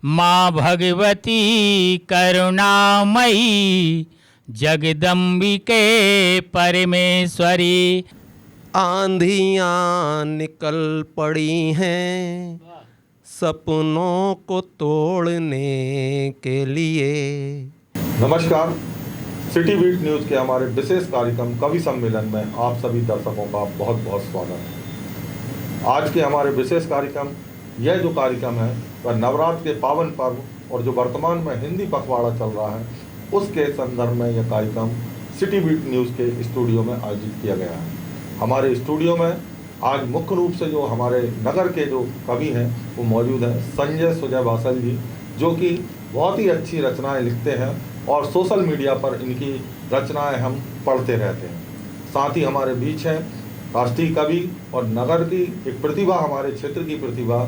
माँ भगवती करुणामयी जगदम्बिके परमेश्वरी। आंधियाँ निकल पड़ी हैं सपनों को तोड़ने के लिए। नमस्कार, सिटी बीट न्यूज़ के हमारे विशेष कार्यक्रम कवि सम्मेलन में आप सभी दर्शकों का बहुत बहुत स्वागत है। आज के हमारे विशेष कार्यक्रम, यह जो कार्यक्रम है वह नवरात्र के पावन पर्व और जो वर्तमान में हिंदी पखवाड़ा चल रहा है उसके संदर्भ में यह कार्यक्रम सिटी बीट न्यूज़ के स्टूडियो में आयोजित किया गया है। हमारे स्टूडियो में आज मुख्य रूप से जो हमारे नगर के जो कवि हैं वो मौजूद हैं, संजय सुजय बासल जी, जो कि बहुत ही अच्छी रचनाएं लिखते हैं और सोशल मीडिया पर इनकी रचनाएं हम पढ़ते रहते हैं। साथ ही हमारे बीच हैं राष्ट्रीय कवि और नगर की एक प्रतिभा, हमारे क्षेत्र की प्रतिभा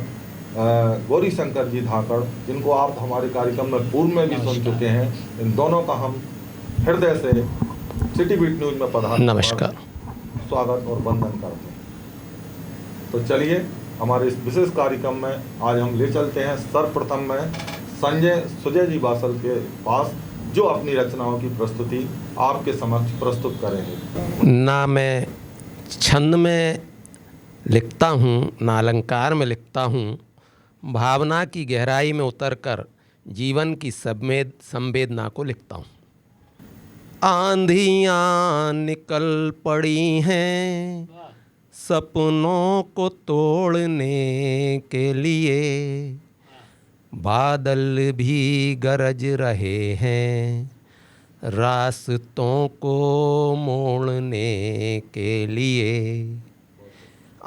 गौरी शंकर जी धाकड़, जिनको आप हमारे कार्यक्रम में पूर्व में भी सुन चुके हैं। इन दोनों का हम हृदय से सिटी बीट न्यूज़ में पधार नमस्कार, स्वागत और वंदन करते हैं। तो चलिए हमारे इस विशेष कार्यक्रम में आज हम ले चलते हैं सर्वप्रथम में संजय सुजय जी बासल के पास, जो अपनी रचनाओं की प्रस्तुति आपके समक्ष प्रस्तुत करेंगे। ना मैं छंद में लिखता हूँ, ना अलंकार में लिखता हूँ, भावना की गहराई में उतरकर जीवन की संवेदना को लिखता हूँ। आंधियाँ निकल पड़ी हैं सपनों को तोड़ने के लिए, बादल भी गरज रहे हैं रास्तों को मोड़ने के लिए।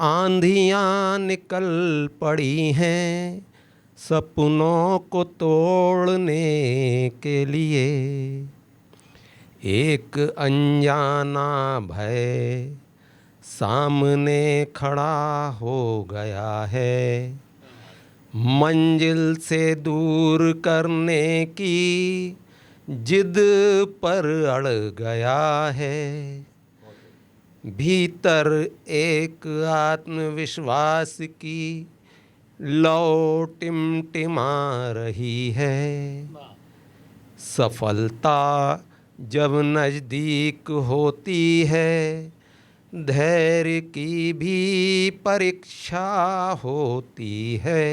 आंधियाँ निकल पड़ी हैं सपनों को तोड़ने के लिए, एक अनजाना भय सामने खड़ा हो गया है, मंजिल से दूर करने की जिद पर अड़ गया है। भीतर एक आत्मविश्वास की लौ टिमटिमा रही है। सफलता जब नज़दीक होती है, धैर्य की भी परीक्षा होती है।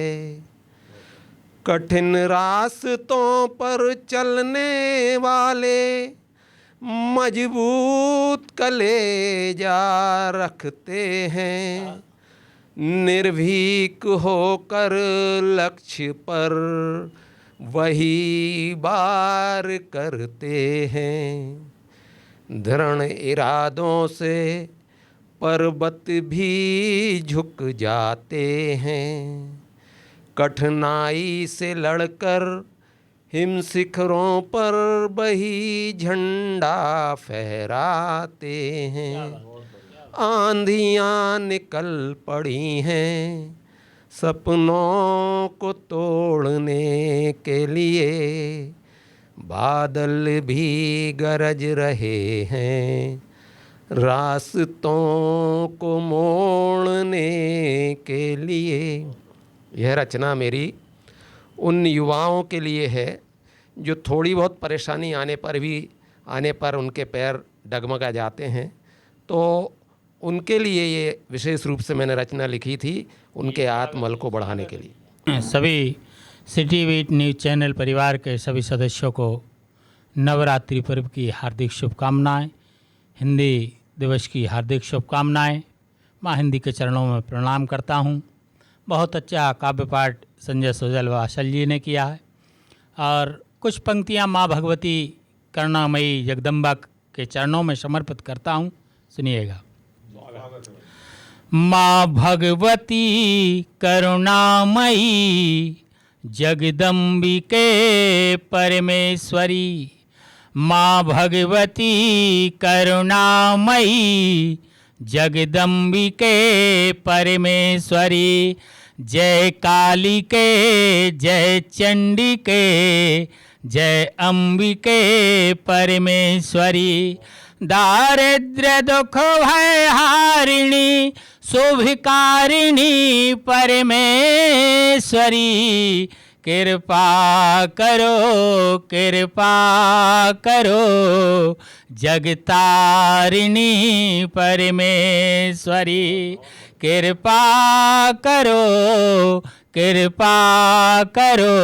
कठिन रास्तों पर चलने वाले मजबूत कलेजा रखते हैं, निर्भीक होकर लक्ष्य पर वही बार करते हैं। दृढ़ इरादों से पर्वत भी झुक जाते हैं, कठिनाई से लड़कर हिम शिखरों पर वही झंडा फहराते हैं। आंधियाँ निकल पड़ी हैं सपनों को तोड़ने के लिए, बादल भी गरज रहे हैं रास्तों को मोड़ने के लिए। यह रचना मेरी उन युवाओं के लिए है जो थोड़ी बहुत परेशानी आने पर उनके पैर डगमगा जाते हैं, तो उनके लिए ये विशेष रूप से मैंने रचना लिखी थी, उनके आत्मबल को बढ़ाने के लिए। सभी सिटी बीट न्यूज़ चैनल परिवार के सभी सदस्यों को नवरात्रि पर्व की हार्दिक शुभकामनाएं, हिंदी दिवस की हार्दिक शुभकामनाएं। माँ हिंदी के चरणों में प्रणाम करता हूँ। बहुत अच्छा काव्य पाठ संजय सुजय बासल जी ने किया है और कुछ पंक्तियाँ माँ भगवती करुणामयी जगदम्बा के चरणों में समर्पित करता हूँ। सुनिएगा। माँ भगवती करुणामयी जगदम्बिके परमेश्वरी, माँ भगवती करुणामयी जगदम्बिके परमेश्वरी। जय कालिके जय चंडिके जय अंबिके परमेश्वरी। दारिद्र्य दुख भय हारिणी शुभकारिणी परमेश्वरी। कृपा करो कृपा करो जगतारिणी परमेश्वरी कृपा करो कृपा करो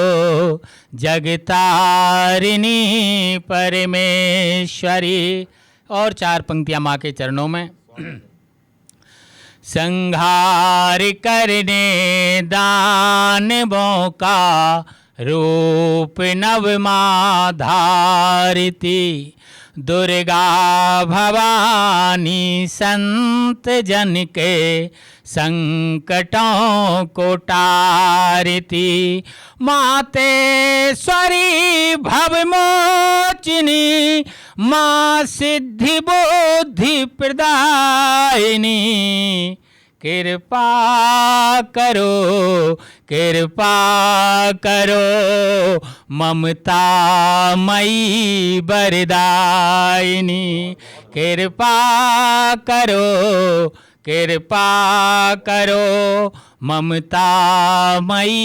जगतारिणी परमेश्वरी। और 4 पंक्तियां माँ के चरणों में। संहार करने दानवों का रूप नव माँ धारती दुर्गा भवानी संत जन के संकटों को टारती मातेश्वरी भवमोचिनी माँ सिद्धि बुद्धि प्रदायिनी कृपा करो कृपा करो ममता मई वरदायिनी कृपा करो कृपा करो ममता मई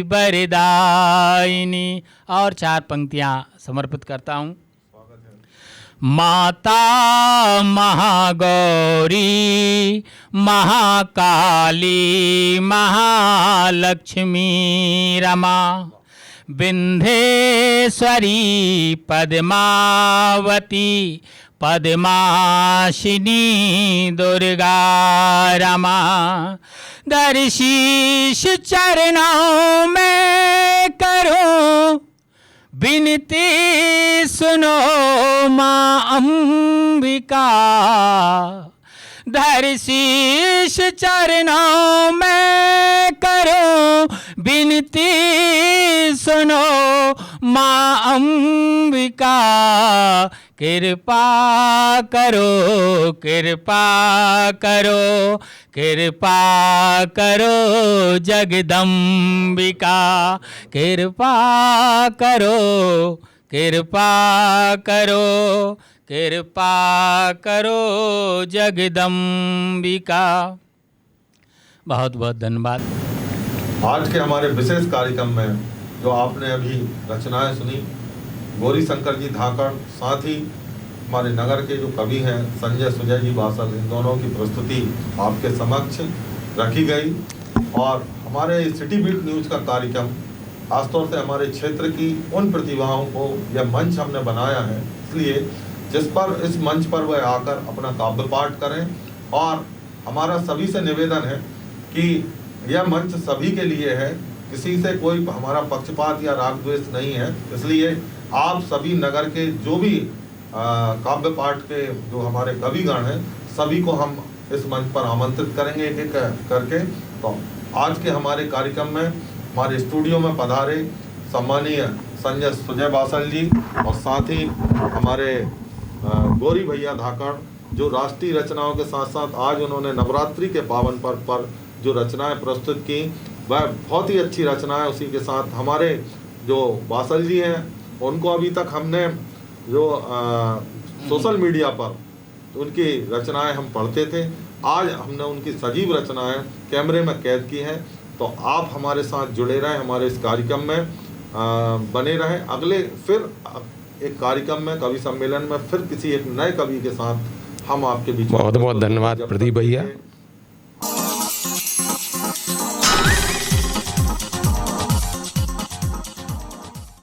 वरदायिनी। और 4 पंक्तियां समर्पित करता हूँ। माता महागौरी महाकाली महालक्ष्मी रमा विंध्येश्वरी पद्मावती पद्माशिनी दुर्गा रमा दर्शीष चरणों में करो विनती सुनो माँ अंबिका धरशीष चरणों में करो विनती सुनो माँ अंबिका कृपा करो कृपा करो कृपा करो जगदम्बिका कृपा करो कृपा करो कृपा करो जगदम्बिका। बहुत बहुत धन्यवाद। आज के हमारे विशेष कार्यक्रम में जो आपने अभी रचनाएं सुनी गौरी शंकर जी धाकड़ साथ ही हमारे नगर के जो कवि हैं संजय सुजय जी बासल इन दोनों की प्रस्तुति आपके समक्ष रखी गई। और हमारे सिटी बीट न्यूज़ का कार्यक्रम खासतौर से हमारे क्षेत्र की उन प्रतिभाओं को यह मंच हमने बनाया है इसलिए जिस पर इस मंच पर वह आकर अपना काव्य पाठ करें। और हमारा सभी से निवेदन है कि यह मंच सभी के लिए है, किसी से कोई हमारा पक्षपात या राग द्वेष नहीं है। इसलिए आप सभी नगर के जो भी काव्य पाठ के जो हमारे कविगण हैं सभी को हम इस मंच पर आमंत्रित करेंगे एक एक करके। तो आज के हमारे कार्यक्रम में हमारे स्टूडियो में पधारे सम्मानीय संजय सुजय बासल जी और साथ ही हमारे गौरी भैया धाकड़ जो राष्ट्रीय रचनाओं के साथ साथ आज उन्होंने नवरात्रि के पावन पर्व पर जो रचनाएं प्रस्तुत की वह बहुत ही अच्छी रचनाएं। उसी के साथ हमारे जो बासल जी हैं उनको अभी तक हमने जो सोशल मीडिया पर उनकी रचनाएं हम पढ़ते थे, आज हमने उनकी सजीव रचनाएं कैमरे में कैद की हैं। तो आप हमारे साथ जुड़े रहें, हमारे इस कार्यक्रम में बने रहें। अगले फिर एक कार्यक्रम में कवि सम्मेलन में फिर किसी एक नए कवि के साथ हम आपके बीच। बहुत बहुत धन्यवाद प्रदीप भैया।